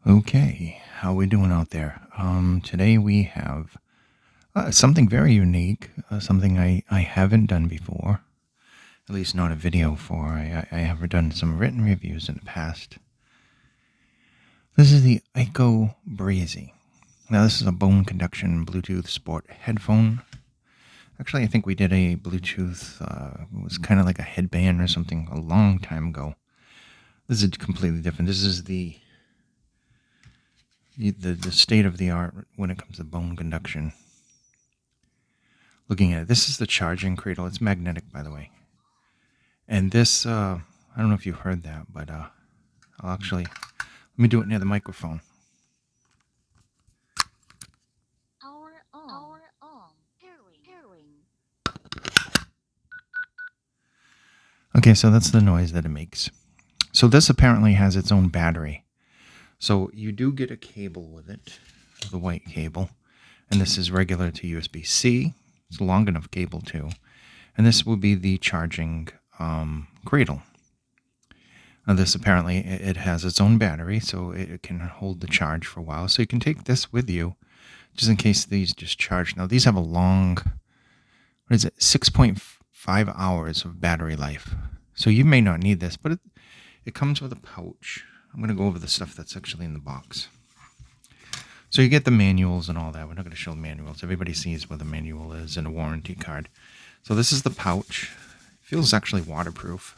Okay, how we doing out there? Today we have something very unique, something I haven't done before, at least not a video for. I have done some written reviews in the past. This is the Ikko Breezy. Now, this is a bone conduction Bluetooth sport headphone. Actually, I think we did a Bluetooth, it was kind of like a headband or something a long time ago. This is completely different. This is the state of the art when it comes to bone conduction. Looking at it, this is the charging cradle. It's magnetic, by the way. And this, I don't know if you heard that, but I'll actually, let me do it near the microphone. Okay, so that's the noise that it makes. So this apparently has its own battery. So you do get a cable with it, the white cable. And this is regular to USB-C. It's a long enough cable too. And this will be the charging cradle. Now this apparently, it has its own battery, so it can hold the charge for a while. So you can take this with you, just in case these discharge. Now these have a long, what is it, 6.5 hours of battery life. So you may not need this, but it comes with a pouch. I'm going to go over the stuff that's actually in the box. So you get the manuals and all that. We're not going to show the manuals. Everybody sees what the manual is and a warranty card. So this is the pouch. It feels actually waterproof.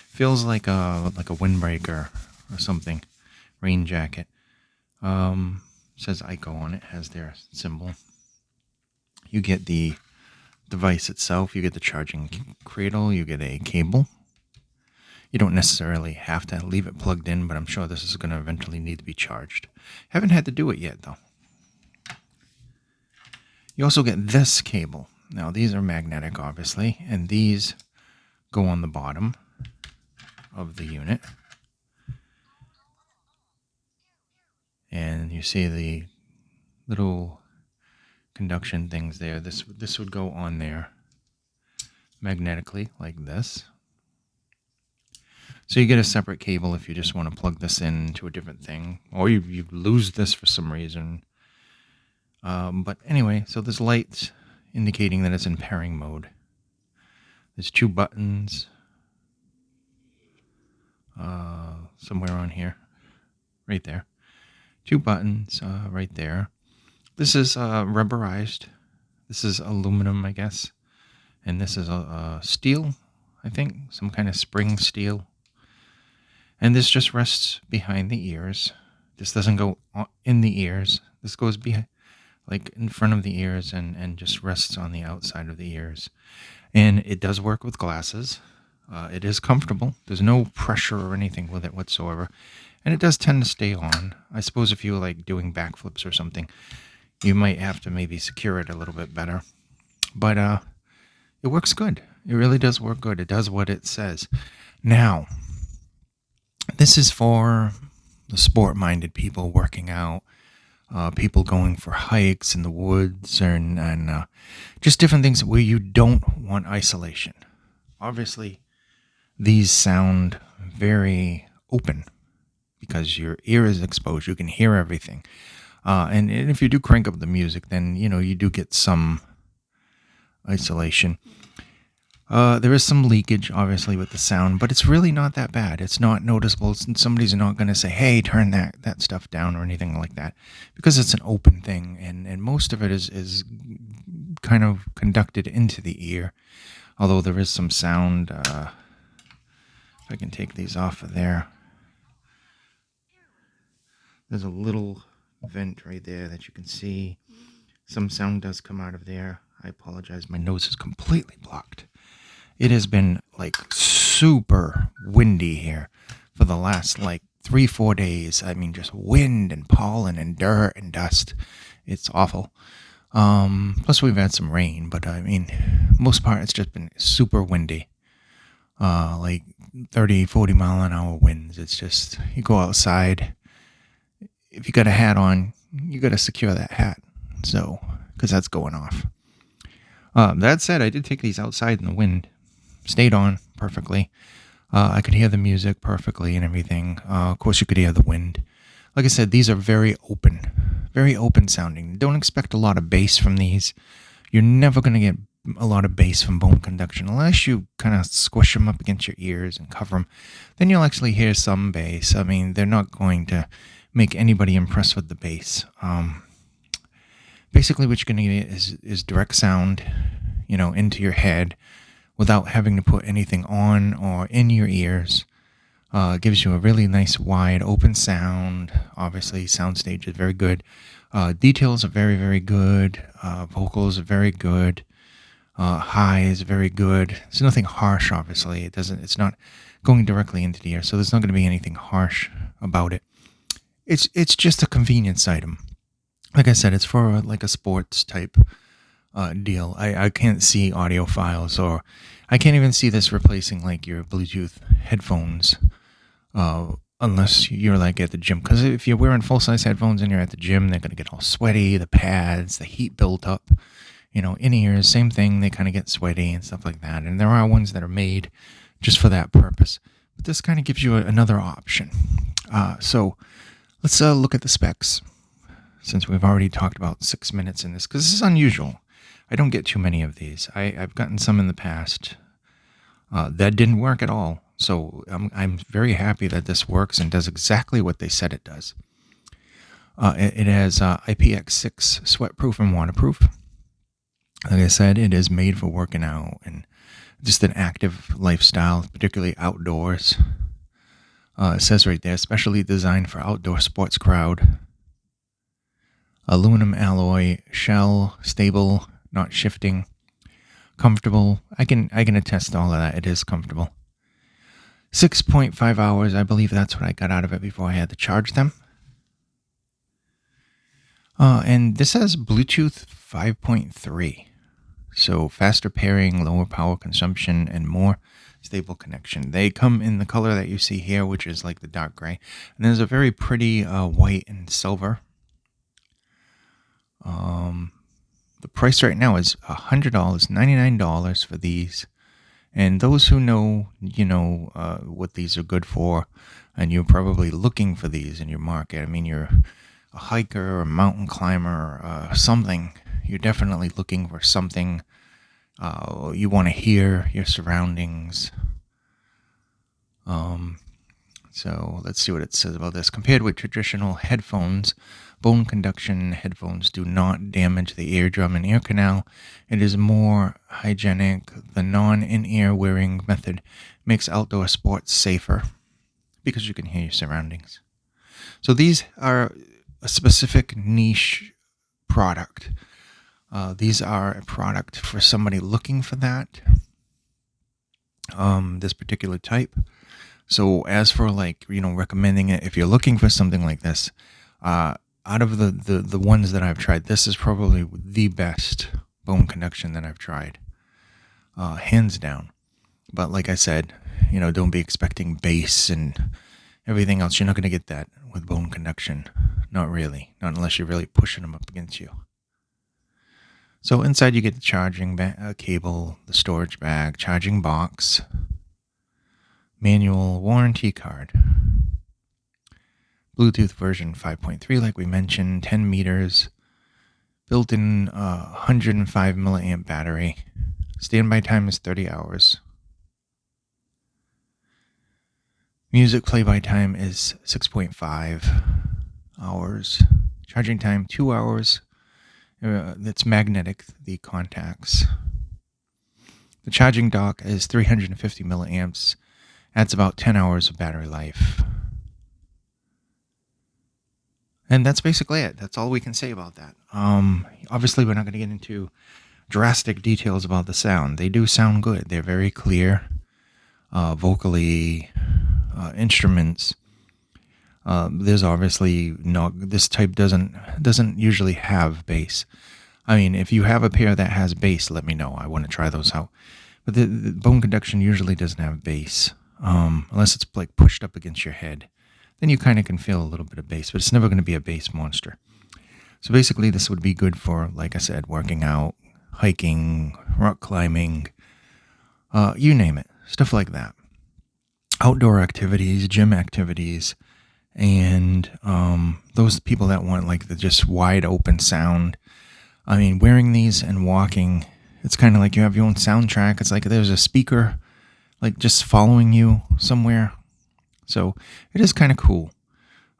Feels like a windbreaker or something. Rain jacket. Says Ikko on it. Has their symbol. You get the device itself. You get the charging cradle. You get a cable. You don't necessarily have to leave it plugged in, but I'm sure this is going to eventually need to be charged. Haven't had to do it yet, though. You also get this cable. Now, these are magnetic, obviously, and these go on the bottom of the unit. And you see the little conduction things there. This would go on there magnetically, like this. So you get a separate cable if you just want to plug this into a different thing, or you lose this for some reason. But anyway, so there's lights indicating that it's in pairing mode. There's two buttons somewhere on here, right there. Two buttons right there. This is rubberized. This is aluminum, I guess, and this is steel, I think, some kind of spring steel. And this just rests behind the ears. This doesn't go in the ears. This goes behind, like in front of the ears, and just rests on the outside of the ears. And it does work with glasses. It is comfortable. There's no pressure or anything with it whatsoever. And it does tend to stay on. I suppose if you were like doing backflips or something, you might have to maybe secure it a little bit better. But it works good. It really does work good. It does what it says. Now, this is for the sport-minded people working out, people going for hikes in the woods, and just different things where you don't want isolation. Obviously, these sound very open because your ear is exposed. You can hear everything. And if you do crank up the music, then, you do get some isolation. There is some leakage, obviously, with the sound, but it's really not that bad. It's not noticeable. Somebody's not going to say, hey, turn that stuff down or anything like that, because it's an open thing, and most of it is kind of conducted into the ear, although there is some sound. If I can take these off of there. There's a little vent right there that you can see. Some sound does come out of there. I apologize. My nose is completely blocked. It has been like super windy here for the last 3-4 days. I mean, just wind and pollen and dirt and dust. It's awful. Plus we've had some rain, but I mean, most part it's just been super windy. Like 30, 40 mile an hour winds. It's just, you go outside. If you got a hat on, you got to secure that hat. So, because that's going off. That said, I did take these outside in the wind. Stayed on perfectly. I could hear the music perfectly and everything. Of course, you could hear the wind. Like I said, these are very open sounding. Don't expect a lot of bass from these. You're never going to get a lot of bass from bone conduction unless you kind of squish them up against your ears and cover them. Then you'll actually hear some bass. I mean, they're not going to make anybody impressed with the bass. Basically, what you're going to get is direct sound, into your head without having to put anything on or in your ears. Gives you a really nice wide open sound. Obviously, soundstage is very good. Details are very, very good. Vocals are very good. High is very good. There's nothing harsh, obviously. It's not going directly into the ear, so there's not going to be anything harsh about it. It's just a convenience item. Like I said, it's for like a sports type deal. I can't see audiophiles, or I can't even see this replacing like your Bluetooth headphones, unless you're like at the gym. Because if you're wearing full size headphones and you're at the gym, they're gonna get all sweaty. The pads, the heat built up. In ears, same thing. They kind of get sweaty and stuff like that. And there are ones that are made just for that purpose. But this kind of gives you another option. So let's look at the specs, since we've already talked about 6 minutes in this, because this is unusual. I don't get too many of these. I've gotten some in the past that didn't work at all. So I'm very happy that this works and does exactly what they said it does. It has IPX6 sweatproof and waterproof. Like I said, it is made for working out and just an active lifestyle, particularly outdoors. It says right there, specially designed for outdoor sports crowd. Aluminum alloy shell, stable, not shifting, comfortable. I can attest to all of that. It is comfortable. 6.5 hours, I believe that's what I got out of it before I had to charge them. And this has Bluetooth 5.3. So faster pairing, lower power consumption, and more stable connection. They come in the color that you see here, which is like the dark gray. And there's a very pretty white and silver. The price right now is $100, $99 for these. And those who know, what these are good for, and you're probably looking for these in your market. I mean, you're a hiker or a mountain climber or something. You're definitely looking for something. You want to hear your surroundings. So let's see what it says about this. Compared with traditional headphones, bone conduction headphones do not damage the eardrum and ear canal. It is more hygienic. The non-in-ear wearing method makes outdoor sports safer because you can hear your surroundings. So these are a specific niche product. These are a product for somebody looking for that, this particular type. So as for recommending it, if you're looking for something like this, out of the ones that I've tried, this is probably the best bone conduction that I've tried, hands down. But like I said, don't be expecting bass and everything else. You're not going to get that with bone conduction. Not really. Not unless you're really pushing them up against you. So inside you get the charging cable, the storage bag, charging box, manual warranty card, Bluetooth version 5.3 like we mentioned, 10 meters, built-in 105 milliamp battery, standby time is 30 hours, music play-by time is 6.5 hours, charging time 2 hours. That's magnetic, the contacts. The charging dock is 350 milliamps. Adds about 10 hours of battery life. And that's basically it. That's all we can say about that. Obviously, we're not going to get into drastic details about the sound. They do sound good. They're very clear, vocally, instruments. There's obviously this type doesn't usually have bass. I mean, if you have a pair that has bass, let me know. I want to try those out. But the bone conduction usually doesn't have bass, unless it's like pushed up against your head. Then you kind of can feel a little bit of bass, but it's never going to be a bass monster. So basically, this would be good for, like I said, working out, hiking, rock climbing, you name it, stuff like that. Outdoor activities, gym activities. And those people that want like the just wide open sound, I mean, wearing these and walking, it's kind of like you have your own soundtrack. It's like there's a speaker like just following you somewhere. So it is kind of cool.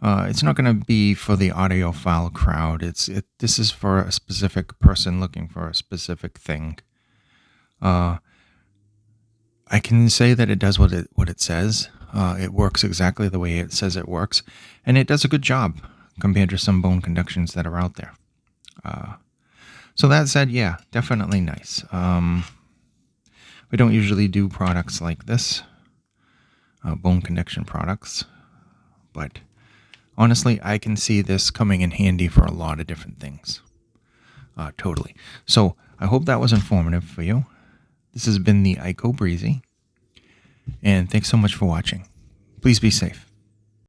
It's not going to be for the audiophile crowd. This is for a specific person looking for a specific thing. I can say that it does what it says. It works exactly the way it says it works, and it does a good job compared to some bone conductions that are out there. So that said, yeah, definitely nice. We don't usually do products like this, bone conduction products, but honestly, I can see this coming in handy for a lot of different things. Totally. So I hope that was informative for you. This has been the Ikko Breezy, and thanks so much for watching. Please be safe.